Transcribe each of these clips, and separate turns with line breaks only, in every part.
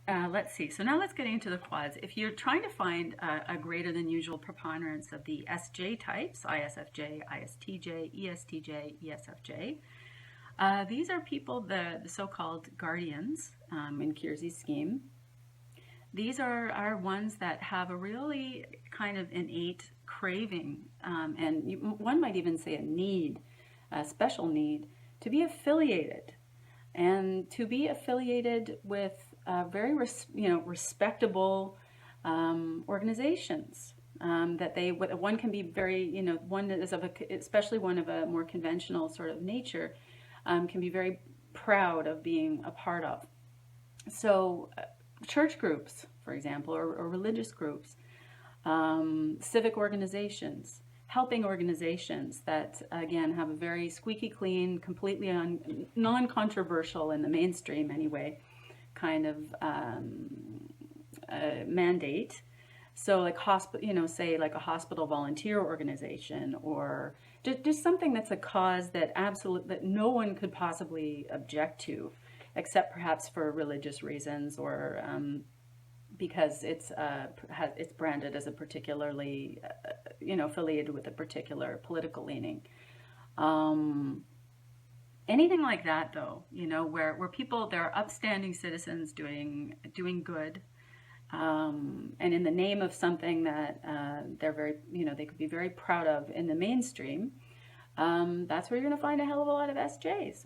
Let's see. So now let's get into the quads. If you're trying to find a greater than usual preponderance of the SJ types, ISFJ, ISTJ, ESTJ, ESFJ, these are people, the so-called guardians in Kiersey's scheme. These are ones that have a really kind of innate craving, and one might even say a need, a special need, to be affiliated, and to be affiliated with very respectable organizations. That one can be very, one is especially one of a more conventional sort of nature, can be very proud of being a part of. So church groups, for example, or religious groups, civic organizations, helping organizations that, again, have a very squeaky clean, completely non-controversial in the mainstream anyway, kind of mandate. So like say like a hospital volunteer organization, or just something that's a cause that that no one could possibly object to, except perhaps for religious reasons, or because it's branded as a particularly affiliated with a particular political leaning. Anything like that, though, where people, they're upstanding citizens doing good, and in the name of something that they're very, they could be very proud of in the mainstream, that's where you're going to find a hell of a lot of SJs.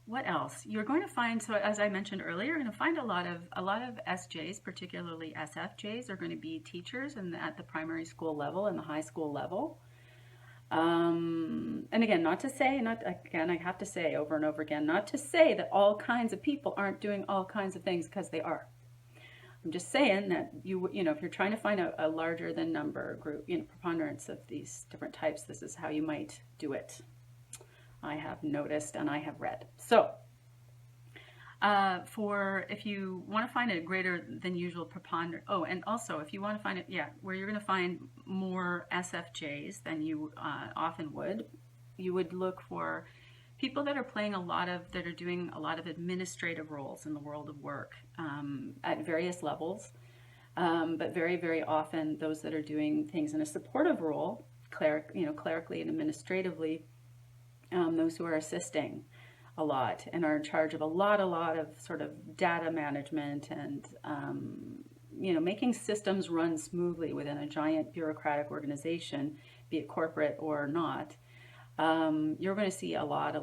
What else? You're going to find, so as I mentioned earlier, you're going to find a lot of SJs, particularly SFJs, are going to be teachers at the primary school level and the high school level. And again, I have to say over and over again, not to say that all kinds of people aren't doing all kinds of things, because they are. I'm just saying that if you're trying to find a larger than number group, preponderance of these different types, this is how you might do it. I have noticed and I have read. So, if you want to find a greater than usual preponderance, and also if you want to find it, where you're going to find more SFJs than you often would, you would look for people that are doing a lot of administrative roles in the world of work at various levels, but very, very often those that are doing things in a supportive role, clerically and administratively. Those who are assisting a lot and are in charge of a lot of sort of data management and, making systems run smoothly within a giant bureaucratic organization, be it corporate or not. You're going to see a lot of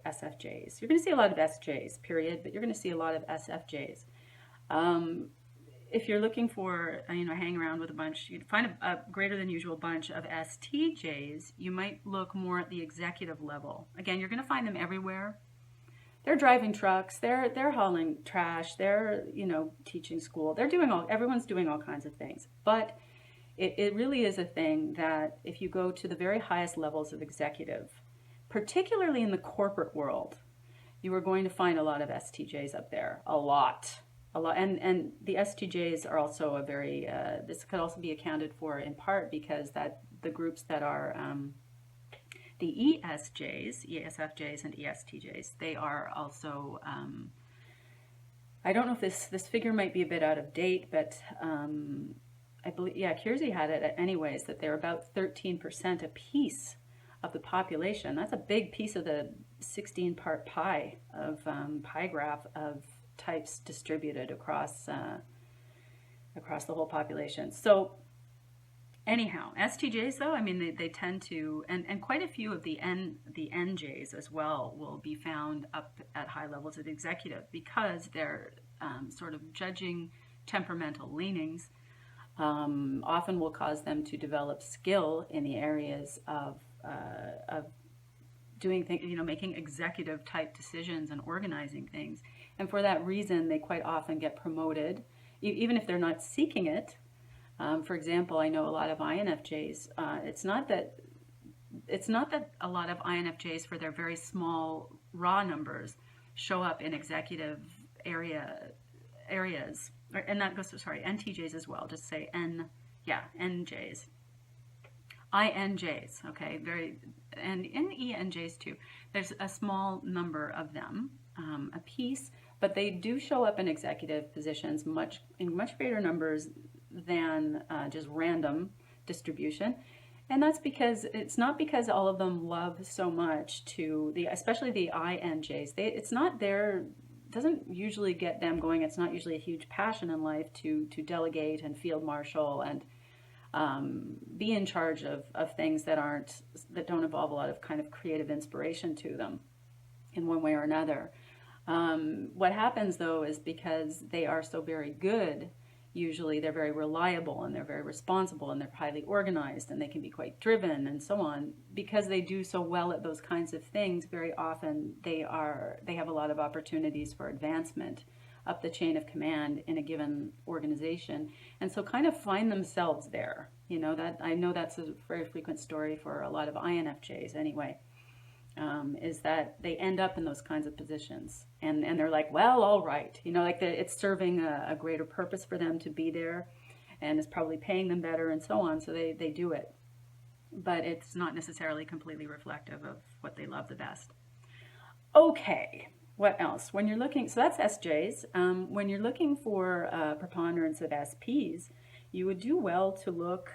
SFJs. You're going to see a lot of SJs, period, but you're going to see a lot of SFJs. If you're looking for, hang around with a bunch, you'd find a greater than usual bunch of STJs, you might look more at the executive level. Again, you're going to find them everywhere. They're driving trucks, they're hauling trash, they're, teaching school. Everyone's doing all kinds of things. But it really is a thing that if you go to the very highest levels of executive, particularly in the corporate world, you are going to find a lot of STJs up there. A lot. And the STJs are also this could also be accounted for in part because that the groups that are the ESJs, ESFJs and ESTJs, they are also, I don't know if this figure might be a bit out of date, but I believe, Kiersey had it anyways, that they're about 13% a piece of the population. That's a big piece of the 16-part pie of pie graph of types distributed across the whole population. So anyhow, STJs though, they tend to, and quite a few of the NJs as well will be found up at high levels of executive, because they're sort of judging temperamental leanings often will cause them to develop skill in the areas of doing things, making executive type decisions and organizing things. And for that reason, they quite often get promoted, even if they're not seeking it. For example, I know a lot of INFJs. It's not that a lot of INFJs, for their very small raw numbers, show up in executive areas, and that goes to, NTJs as well. Just say NJs. INJs, okay, and in ENJs too. There's a small number of them, a piece, but they do show up in executive positions in much greater numbers than just random distribution. And that's because it's not because all of them love so much especially the INJs. It's not doesn't usually get them going. It's not usually a huge passion in life to delegate and field marshal and be in charge of things that don't involve a lot of kind of creative inspiration to them in one way or another. What happens though is because they are so very good, usually they're very reliable and they're very responsible and they're highly organized and they can be quite driven and so on. Because they do so well at those kinds of things, very often they have a lot of opportunities for advancement up the chain of command in a given organization, and so kind of find themselves there. That I know that's a very frequent story for a lot of INFJs anyway. Is that they end up in those kinds of positions, and they're like, well, all right, it's serving a greater purpose for them to be there, and it's probably paying them better and so on, so they do it. But it's not necessarily completely reflective of what they love the best. Okay, what else? When you're looking, so that's SJs. When you're looking for preponderance of SPs, you would do well to look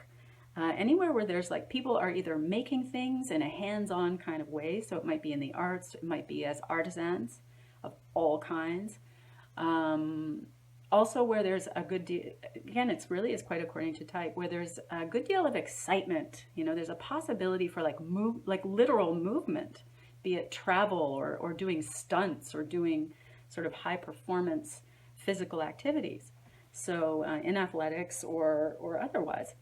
anywhere where there's like people are either making things in a hands-on kind of way. So it might be in the arts, it might be as artisans of all kinds. Also where there's a good deal, again, it's quite according to type, where there's a good deal of excitement. There's a possibility for like literal movement, be it travel or doing stunts or doing sort of high performance physical activities. So in athletics or otherwise,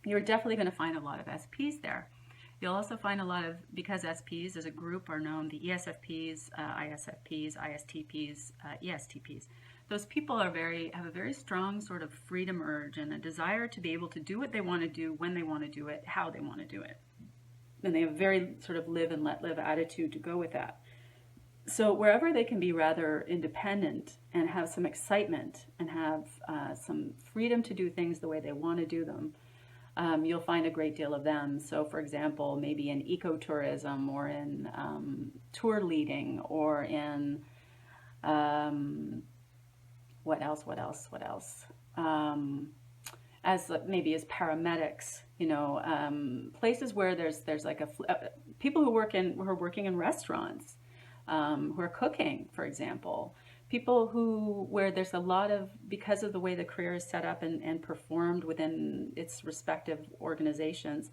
you're definitely going to find a lot of SPs there. You'll also find a lot of, because SPs as a group are known, the ESFPs, ISFPs, ISTPs, ESTPs. Those people have a very strong sort of freedom urge and a desire to be able to do what they want to do, when they want to do it, how they want to do it. And they have a very sort of live and let live attitude to go with that. So wherever they can be rather independent and have some excitement and have some freedom to do things the way they want to do them, you'll find a great deal of them. So for example, maybe in ecotourism or in tour leading or in what else? As maybe as paramedics, places where there's like people who are working in restaurants, who are cooking, for example. People where there's a lot of, because of the way the career is set up and performed within its respective organizations,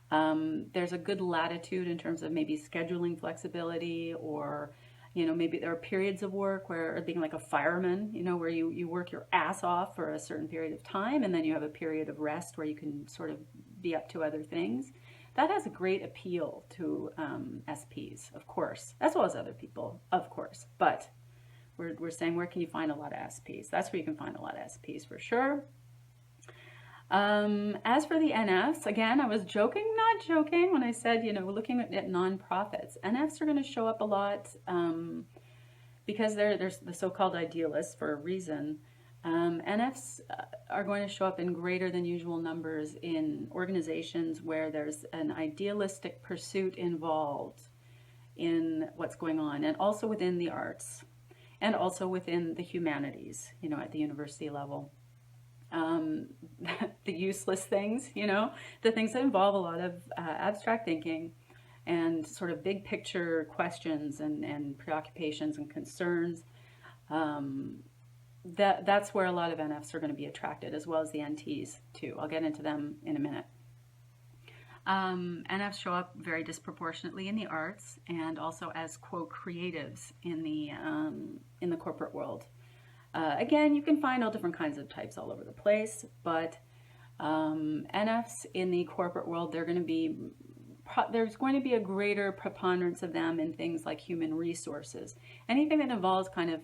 there's a good latitude in terms of maybe scheduling flexibility, or maybe there are periods of work where, being like a fireman, where you work your ass off for a certain period of time, and then you have a period of rest where you can sort of be up to other things. That has a great appeal to SPs, of course, as well as other people, of course. But we're saying, where can you find a lot of SPs? That's where you can find a lot of SPs for sure. As for the NFs, again, I was not joking when I said, we're looking at nonprofits. NFs are going to show up a lot because they're the so-called idealists for a reason. NFs are going to show up in greater than usual numbers in organizations where there's an idealistic pursuit involved in what's going on, and also within the arts, and also within the humanities, at the university level. The useless things, the things that involve a lot of abstract thinking and sort of big picture questions and preoccupations and concerns. That's where a lot of NFs are going to be attracted, as well as the NTs too. I'll get into them in a minute. NFs show up very disproportionately in the arts and also as, quote, creatives in the corporate world. Again, you can find all different kinds of types all over the place, but NFs in the corporate world, there's going to be a greater preponderance of them in things like human resources. Anything that involves kind of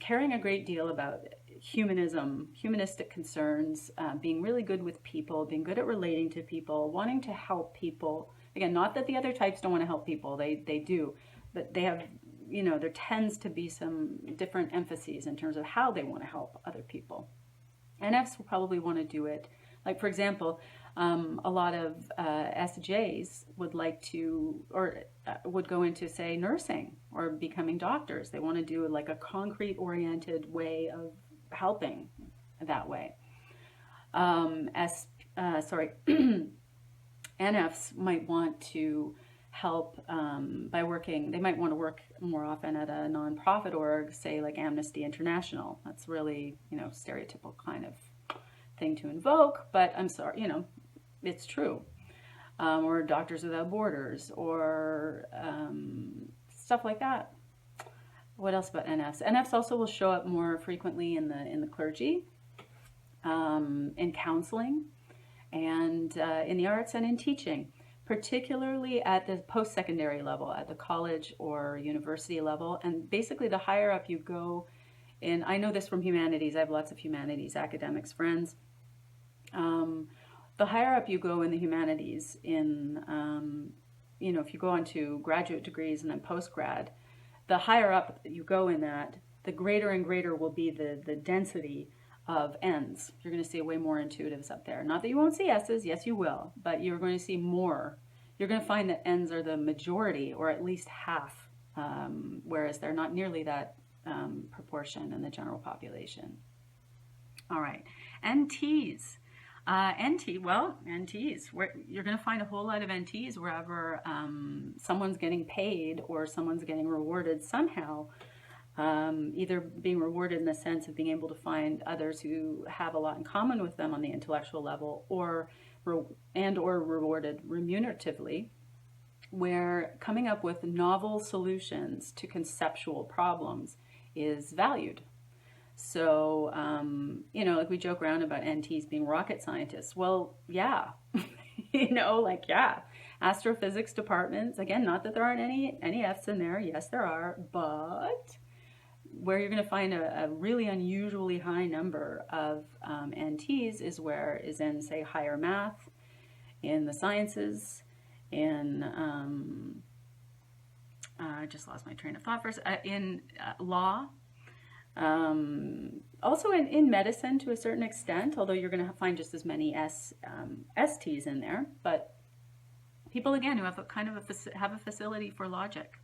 caring a great deal about humanistic concerns, being really good with people, being good at relating to people, wanting to help people. Again, not that the other types don't want to help people, they do, but they have, there tends to be some different emphases in terms of how they want to help other people. NFs will probably want to do it. Like, for example, A lot of SJs would like to, or would go into, say, nursing or becoming doctors. They want to do like a concrete oriented way of helping that way. Sorry, NFs might want to help by working, they might want to work more often at a nonprofit org, say like Amnesty International. That's really, stereotypical kind of thing to invoke, but I'm sorry, it's true. Or Doctors Without Borders, or stuff like that. What else about NFs? NFs also will show up more frequently in the clergy, in counseling, and in the arts and in teaching, particularly at the post-secondary level, at the college or university level. And basically, the higher up you go, and I know this from humanities, I have lots of humanities academics friends. The higher up you go in the humanities, if you go on to graduate degrees and then post-grad, the higher up you go in that, the greater and greater will be the density of N's. You're going to see way more intuitives up there. Not that you won't see S's, yes you will, but you're going to see more. You're going to find that N's are the majority, or at least half, whereas they're not nearly that proportion in the general population. All right, NTs. NTs, you're going to find a whole lot of NTs wherever someone's getting paid or someone's getting rewarded somehow, either being rewarded in the sense of being able to find others who have a lot in common with them on the intellectual level, or rewarded remuneratively, where coming up with novel solutions to conceptual problems is valued. So, like we joke around about NTs being rocket scientists. Well, yeah, astrophysics departments, again, not that there aren't any Fs in there. Yes, there are, but where you're going to find a really unusually high number of NTs is in, say, higher math, in the sciences, in, I just lost my train of thought first, in law. Also in medicine to a certain extent, although you're going to find just as many STs in there, but people again who have have a facility for logic.